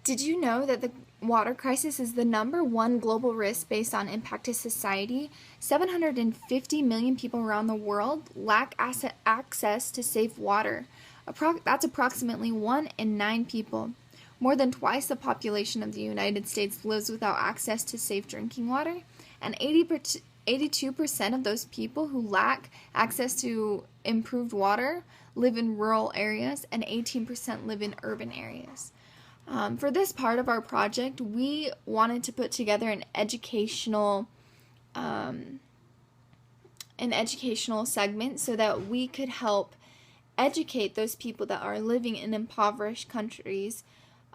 Did you know that the water crisis is the #1 global risk based on impact to society? 750 million people around the world lack access to safe water. That's approximately 1 in 9 people. More than twice the population of the United States lives without access to safe drinking water, and 82% of those people who lack access to improved water live in rural areas, and 18% live in urban areas. For this part of our project, we wanted to put together an educational segment so that we could help educate those people that are living in impoverished countries.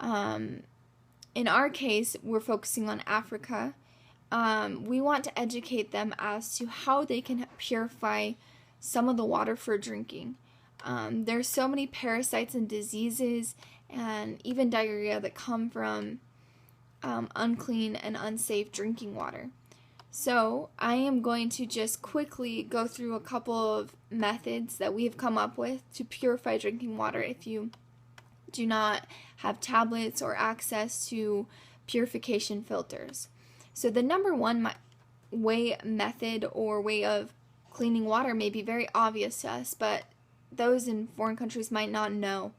In our case, we're focusing on Africa. We want to educate them as to how they can purify some of the water for drinking. There's so many parasites and diseases and even diarrhea that come from unclean and unsafe drinking water. So I am going to just quickly go through a couple of methods that we have come up with to purify drinking water if you do not have tablets or access to purification filters. So the #1 method or way of cleaning water may be very obvious to us, but those in foreign countries might not know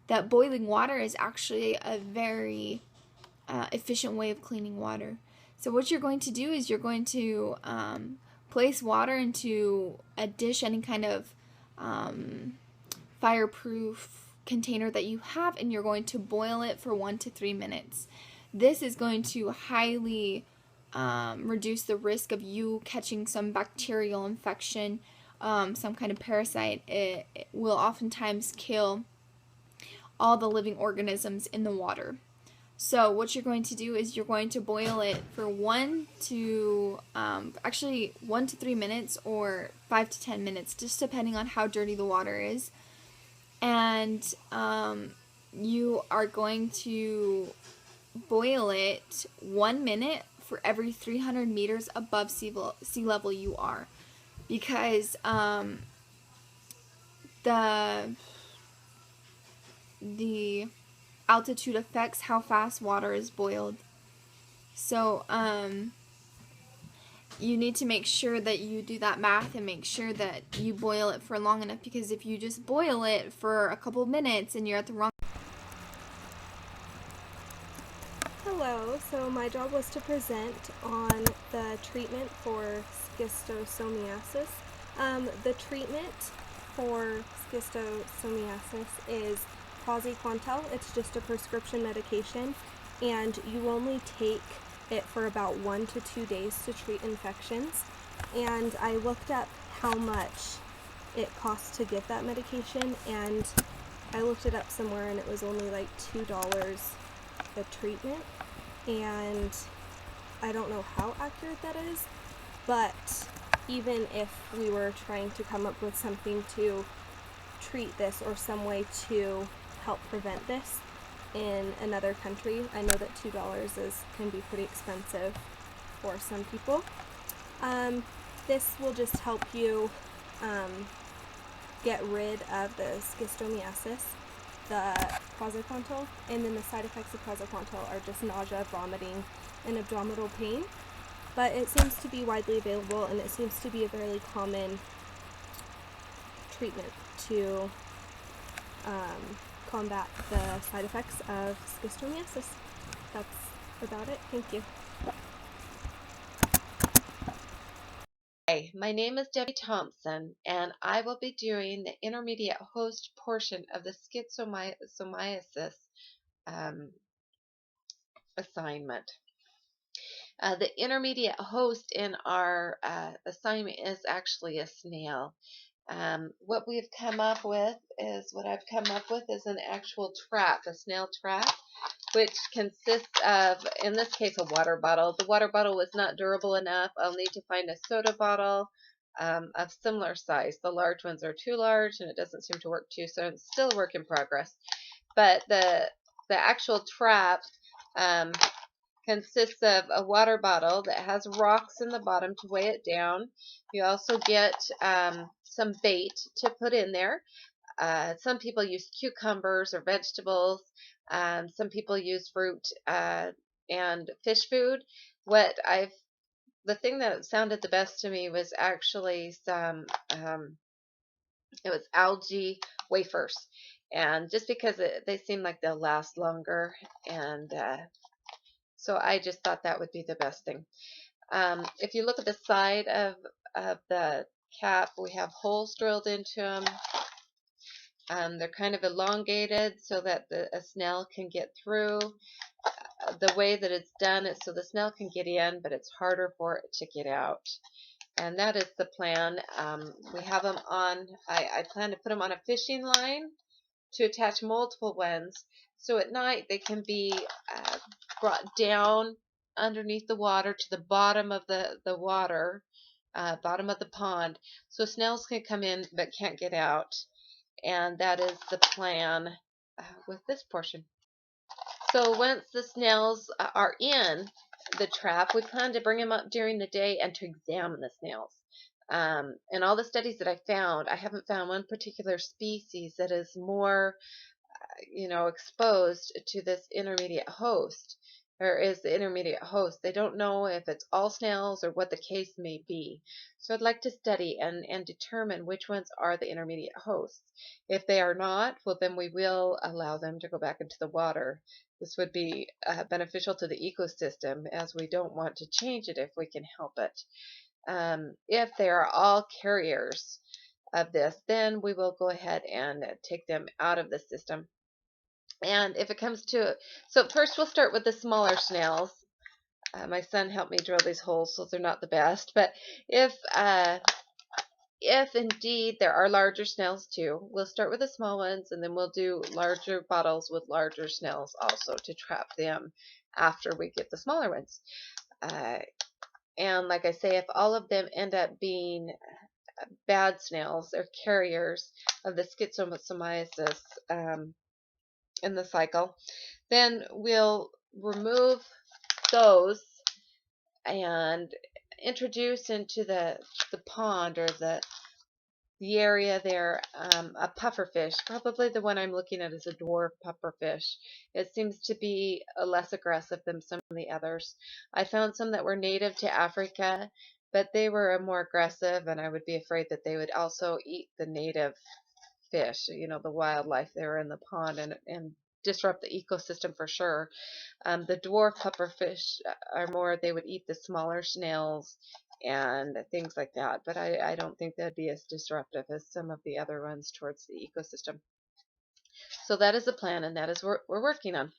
that boiling water is actually a very efficient way of cleaning water. So what you're going to do is you're going to place water into a dish, any kind of fireproof container that you have, and you're going to boil it for 1 to 3 minutes. This is going to highly reduce the risk of you catching some bacterial infection, some kind of parasite. It will oftentimes kill all the living organisms in the water. So what you're going to do is you're going to boil it for 1 to 3 minutes or 5 to 10 minutes, just depending on how dirty the water is. And you are going to boil it 1 minute for every 300 meters above sea level you are, because the altitude affects how fast water is boiled. So you need to make sure that you do that math and make sure that you boil it for long enough, because if you just boil it for a couple of minutes and you're at the wrong... Hello, so my job was to present on the treatment for schistosomiasis. The treatment for schistosomiasis is praziquantel. It's just a prescription medication, and you only take it for about 1 to 2 days to treat infections. And I looked up how much it costs to get that medication, and I looked it up somewhere and it was only like $2 the treatment. And I don't know how accurate that is, but even if we were trying to come up with something to treat this or some way to help prevent this in another country, I know that $2 can be pretty expensive for some people. This will just help you get rid of the schistosomiasis, the praziquantel, and then the side effects of praziquantel are just nausea, vomiting, and abdominal pain. But it seems to be widely available, and it seems to be a fairly common treatment to combat the side effects of schistosomiasis. That's about it. Thank you. Hi, my name is Debbie Thompson, and I will be doing the intermediate host portion of the schistosomiasis assignment. The intermediate host in our assignment is actually a snail. What I've come up with is an actual trap, a snail trap, which consists of, in this case, a water bottle. The water bottle was not durable enough. I'll need to find a soda bottle of similar size. The large ones are too large, and it doesn't seem to work too, so it's still a work in progress. But the actual trap consists of a water bottle that has rocks in the bottom to weigh it down. You also get some bait to put in there. Some people use cucumbers or vegetables. Some people use fruit and fish food. The thing that sounded the best to me was actually it was algae wafers. And just because they seem like they'll last longer, and so I just thought that would be the best thing. If you look at the side of the cap, we have holes drilled into them. They're kind of elongated so that a snail can get through. The way that it's done is so the snail can get in, but it's harder for it to get out. And that is the plan. We have them on, I plan to put them on a fishing line to attach multiple ones. So at night they can be brought down underneath the water to the bottom of the water, bottom of the pond. So snails can come in but can't get out. And that is the plan with this portion. So once the snails are in the trap, we plan to bring them up during the day and to examine the snails. In all the studies that I haven't found one particular species that is more, exposed to this intermediate host, or is the intermediate host. They don't know if it's all snails or what the case may be. So I'd like to study and determine which ones are the intermediate hosts. If they are not, well, then we will allow them to go back into the water. This would be beneficial to the ecosystem, as we don't want to change it if we can help it. If they are all carriers of this, then we will go ahead and take them out of the system. And if it comes to, so first we'll start with the smaller snails. My son helped me drill these holes, so they're not the best. But if indeed there are larger snails too, we'll start with the small ones, and then we'll do larger bottles with larger snails also to trap them after we get the smaller ones. And like I say, if all of them end up being bad snails or carriers of the schistosomiasis in the cycle, then we'll remove those and introduce into the pond or the area there a pufferfish. Probably the one I'm looking at is a dwarf pufferfish. It seems to be less aggressive than some of the others. I found some that were native to Africa, but they were more aggressive, and I would be afraid that they would also eat the native fish, the wildlife there in the pond, and disrupt the ecosystem for sure. The dwarf pufferfish are more, they would eat the smaller snails and things like that, but I don't think that'd be as disruptive as some of the other ones towards the ecosystem. So that is the plan, and that is what we're working on.